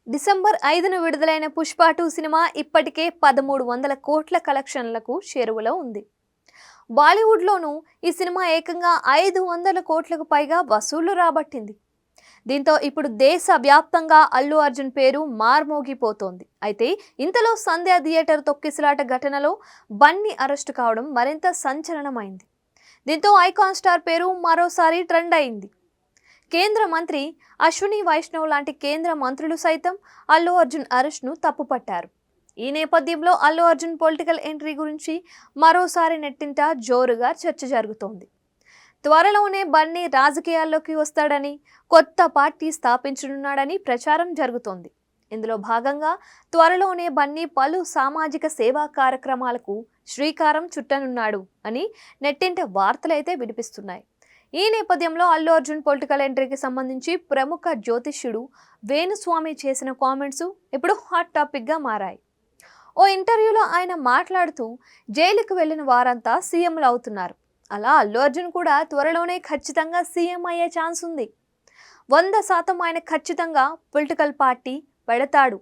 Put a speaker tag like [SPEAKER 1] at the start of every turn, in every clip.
[SPEAKER 1] December 5న విడుదలైన Pushpa 2 cinema ఇప్పటికే 1300 కోట్ల కలెక్షన్లకు చేరువలో ఉంది. బాలీవుడ్లోనూ ఈ సినిమా ఏకంగా 500 కోట్లకు పైగా వసూళ్లు రాబట్టింది. దీంతో ఇప్పుడు దేశవ్యాప్తంగా అల్లు అర్జున్ పేరు మార్మోగిపోతోంది. అయితే ఇంతలో సంధ్య థియేటర్ తొక్కిసలాట ఘటనలో బన్నీ అరెస్టు కావడం మరింత సంచలనమైంది. దీంతో ఐకాన్ స్టార్ పేరు మరోసారి ట్రెండ్ అయింది. కేంద్ర మంత్రి అశ్విని వైష్ణవ్ లాంటి కేంద్ర మంత్రులు సైతం అల్లు అర్జున్ అరెస్ట్ను తప్పుపట్టారు. ఈ నేపథ్యంలో అల్లు అర్జున్ పొలిటికల్ ఎంట్రీ గురించి మరోసారి నెట్టింట జోరుగా చర్చ జరుగుతోంది. త్వరలోనే బన్నీ రాజకీయాల్లోకి వస్తాడని, కొత్త పార్టీ స్థాపించనున్నాడని ప్రచారం జరుగుతోంది. ఇందులో భాగంగా త్వరలోనే బన్నీ పలు సామాజిక సేవా కార్యక్రమాలకు శ్రీకారం చుట్టనున్నాడు అని నెట్టింట వార్తలైతే వినిపిస్తున్నాయి. ఈ నేపథ్యంలో అల్లు అర్జున్ పొలిటికల్ ఎంట్రీకి సంబంధించి ప్రముఖ జ్యోతిష్యుడు వేణుస్వామి చేసిన కామెంట్స్ ఇప్పుడు హాట్ టాపిక్గా మారాయి. ఓ ఇంటర్వ్యూలో ఆయన మాట్లాడుతూ జైలుకు వెళ్లిన వారంతా సీఎంలు అవుతున్నారు, అలా అల్లు అర్జున్ కూడా త్వరలోనే ఖచ్చితంగా సీఎం అయ్యే ఛాన్స్ ఉంది, 100% ఆయన ఖచ్చితంగా పొలిటికల్ పార్టీ పెడతాడు.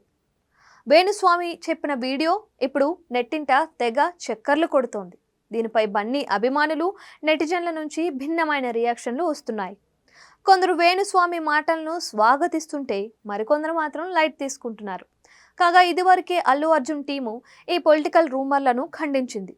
[SPEAKER 1] వేణుస్వామి చెప్పిన వీడియో ఇప్పుడు నెట్టింట తెగ చక్కర్లు కొడుతోంది. దీనిపై బన్నీ అభిమానులు, నెటిజన్ల నుంచి భిన్నమైన రియాక్షన్లు వస్తున్నాయి. కొందరు వేణుస్వామి మాటలను స్వాగతిస్తుంటే మరికొందరు మాత్రం లైట్ తీసుకుంటున్నారు. కాగా ఇదివరకే అల్లు అర్జున్ టీము ఈ పొలిటికల్ రూమర్లను ఖండించింది.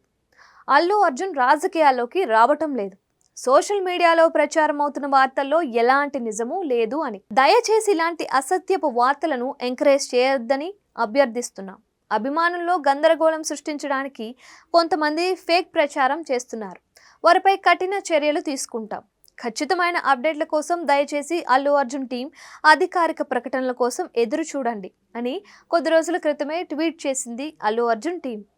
[SPEAKER 1] అల్లు అర్జున్ రాజకీయాల్లోకి రావటం లేదు, సోషల్ మీడియాలో ప్రచారం అవుతున్న వార్తల్లో ఎలాంటి నిజమూ లేదు అని. దయచేసి ఇలాంటి అసత్యపు వార్తలను ఎంకరేజ్ చేయొద్దని అభ్యర్థిస్తున్నాం. అభిమానుల్లో గందరగోళం సృష్టించడానికి కొంతమంది ఫేక్ ప్రచారం చేస్తున్నారు, వారిపై కఠిన చర్యలు తీసుకుంటాం. ఖచ్చితమైన అప్డేట్ల కోసం దయచేసి అల్లు అర్జున్ టీం అధికారిక ప్రకటనల కోసం ఎదురు చూడండి అని కొద్ది రోజుల క్రితమే ట్వీట్ చేసింది అల్లు అర్జున్ టీం.